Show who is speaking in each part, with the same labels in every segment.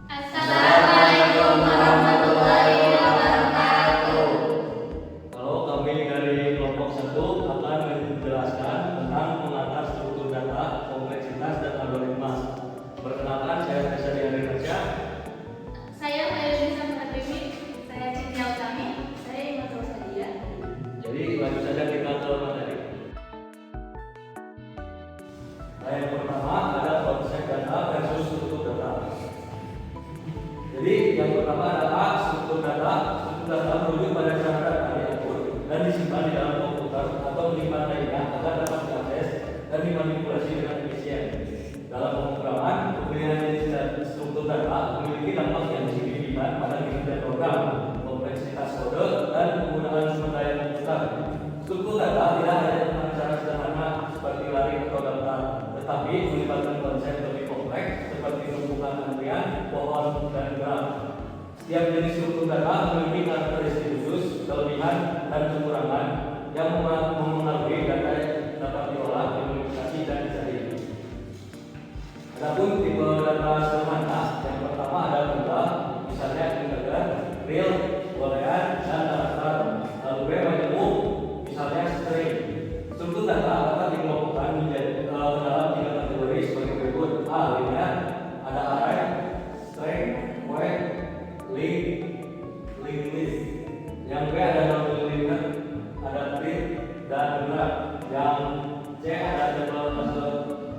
Speaker 1: Assalamualaikum warahmatullahi wabarakatuh.
Speaker 2: Kalau kami dari kelompok 1 akan menjelaskan tentang mengatur struktur data, kompleksitas, dan algoritma. Perkenalkan, saya Faisal Diari Raja.
Speaker 1: Saya Faisal Diari. Saya Cynthia Utami. Saya Imatul Sadia.
Speaker 2: Jadi langsung saja kita ke materi. Nah, yang pertama ada konsep data versus struktur data. Jadi yang pertama adalah struktur data. Struktur data merujuk pada cara data diatur dan disimpan di dalam komputer atau menyimpan lainnya agar dapat diakses dan dimanipulasi dengan efisien. Dalam pemrograman, pemilihan jenis struktur data memiliki dampak yang signifikan pada kinerja program, kompleksitas kode, dan penggunaan sumber daya komputer. Struktur data tidak hanya tentang cara sederhana seperti lari atau daftar, tetapi melibatkan konsep lebih kompleks seperti tumpukan antrian, pohon, dan graf. Setiap jenis struktur data memiliki karakteristik khusus, kelebihan, dan kekurangan yang mempengaruhi data yang dapat diolah, dimodifikasi, dan disaring. Adapun tipe data sederhana, yang pertama ada jumlah, misalnya integer, real, boolean, dan karakter. Lalu B majemuk, misalnya string. Struktur data dapat dikelompokkan menjadi dalam 3 kategori sebagai berikut. A. Linear, ada array, string, void, linked list. Yang B ada non-linear, ada print, dan gerak. Yang C ada table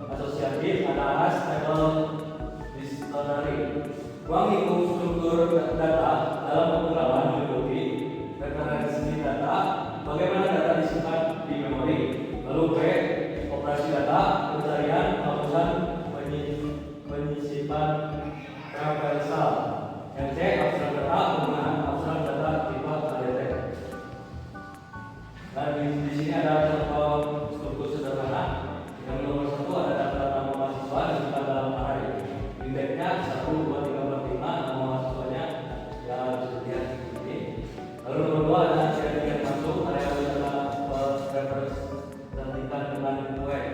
Speaker 2: asosiatif, ada hash, table dictionary. Ruang lingkup struktur data dalam pemrograman meliputi referensi data, bagaimana data disimpan di memori. Lalu B, operasi data, pencarian, penghapusan, penyisipan referensial. Yang C, abstrak data, penggunaan abstrak data tipe ADT. Dan di sini ada contoh struktur sederhana. Yang nomor 1 ada data nama mahasiswa disimpan dalam array. Indeksnya 1, 2, 3, 4, 5, nama mahasiswanya ya bisa dilihat ini. Lalu nomor 2 ada sertifikat masuk, area data representasikan dengan web.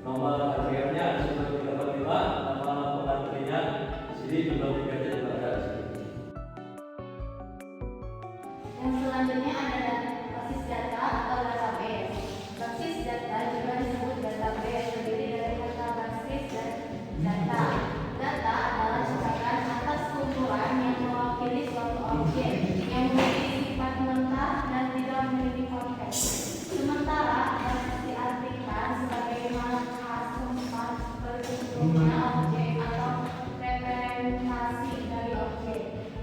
Speaker 2: Nomor antriannya ada 1, 3, 4, 5, nama pengantrinya di sini juga tiketnya juga ada di sini.
Speaker 1: Yang selanjutnya ada basis data atau database. Basis data juga disebut database, terdiri dari kata basis dan data. Data adalah catatan atas kumpulan yang mewakili suatu objek yang memiliki sifat mentah dan tidak memiliki konteks. Sementara basis diartikan sebagaimana khas tempat berkumpulnya objek atau representasi dari objek.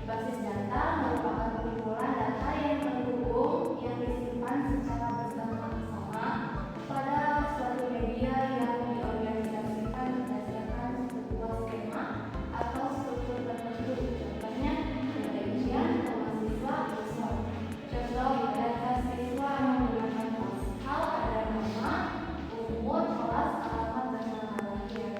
Speaker 1: Basis data merupakan kumpulan data yang terhubung yang disimpan secara bersama-sama pada suatu media yang diorganisasikan berdasarkan sebuah skema atau struktur tertentu. Contohnya data ujian, mahasiswa, dosen. Contoh data siswa menggunakan Pascal, ada nama, umur, kelas, alamat, dan tanggal lahir.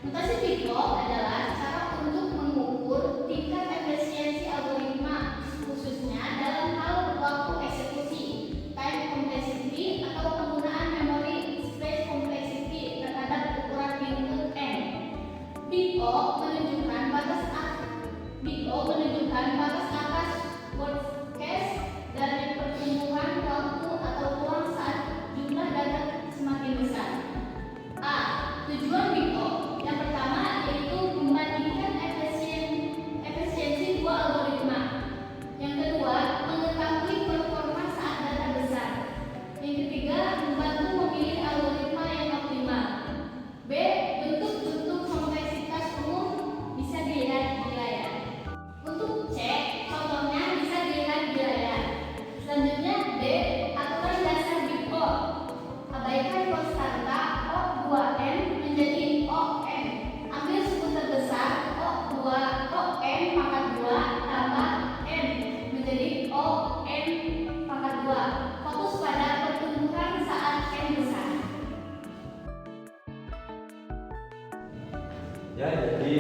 Speaker 1: Mutasi Big O adalah cara untuk mengukur tingkat efisiensi algoritma, khususnya dalam hal waktu eksekusi, time complexity, atau penggunaan memori space complexity terhadap ukuran input n. Big O menunjukkan batas atas worst case dari pertumbuhan waktu atau ruang saat jumlah data semakin besar. A. Tujuan Big O yang pertama yaitu membandingkan efisiensi dua algoritma. Yang kedua, mengetahui performa saat data besar. Yang ketiga, membantu memilih algoritma yang optimal. B. Bentuk-bentuk kompleksitas umum bisa dilihat di layar. Untuk C, contohnya bisa dilihat di layar. Selanjutnya D. Aturan dasar Big O. Abaikan konstanta O2n menjadi ON. Ambil suku terbesar O2 ON pangkat 2 tambah N menjadi ON pangkat 2. Fokus pada pertumbuhan saat N besar.
Speaker 2: Ya, jadi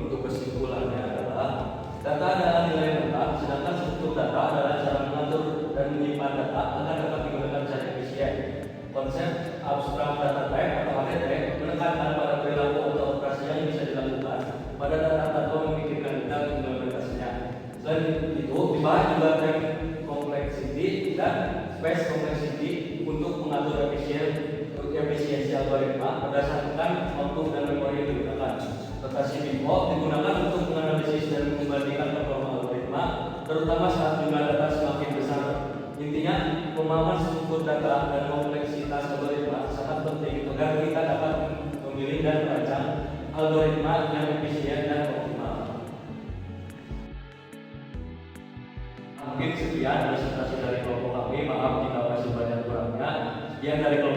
Speaker 2: untuk kesimpulannya adalah data adalah nilai tetap, sedangkan struktur data adalah cara mengatur dan menyimpan data agar dapat digunakan secara efisien. Konsep abstrak data type atau ADT menekankan pada perilaku atau operasi yang bisa dilakukan pada data tanpa memikirkan detail implementasinya. Selain itu, dibahas juga time complexity dan space complexity untuk mengatur efisiensi algoritma berdasarkan waktu dan memori yang digunakan. Notasi Big O digunakan untuk menganalisis dan membandingkan performa algoritma, terutama saat jumlah data semakin besar. Intinya, pemahaman struktur data dan kompleksitas algoritma sangat penting agar kita dapat memilih dan merancang algoritma yang efisien dan optimal. Mungkin sekian presentasi dari kelompok kami. Maaf jika masih banyak kurangnya. Sekian dari kelompok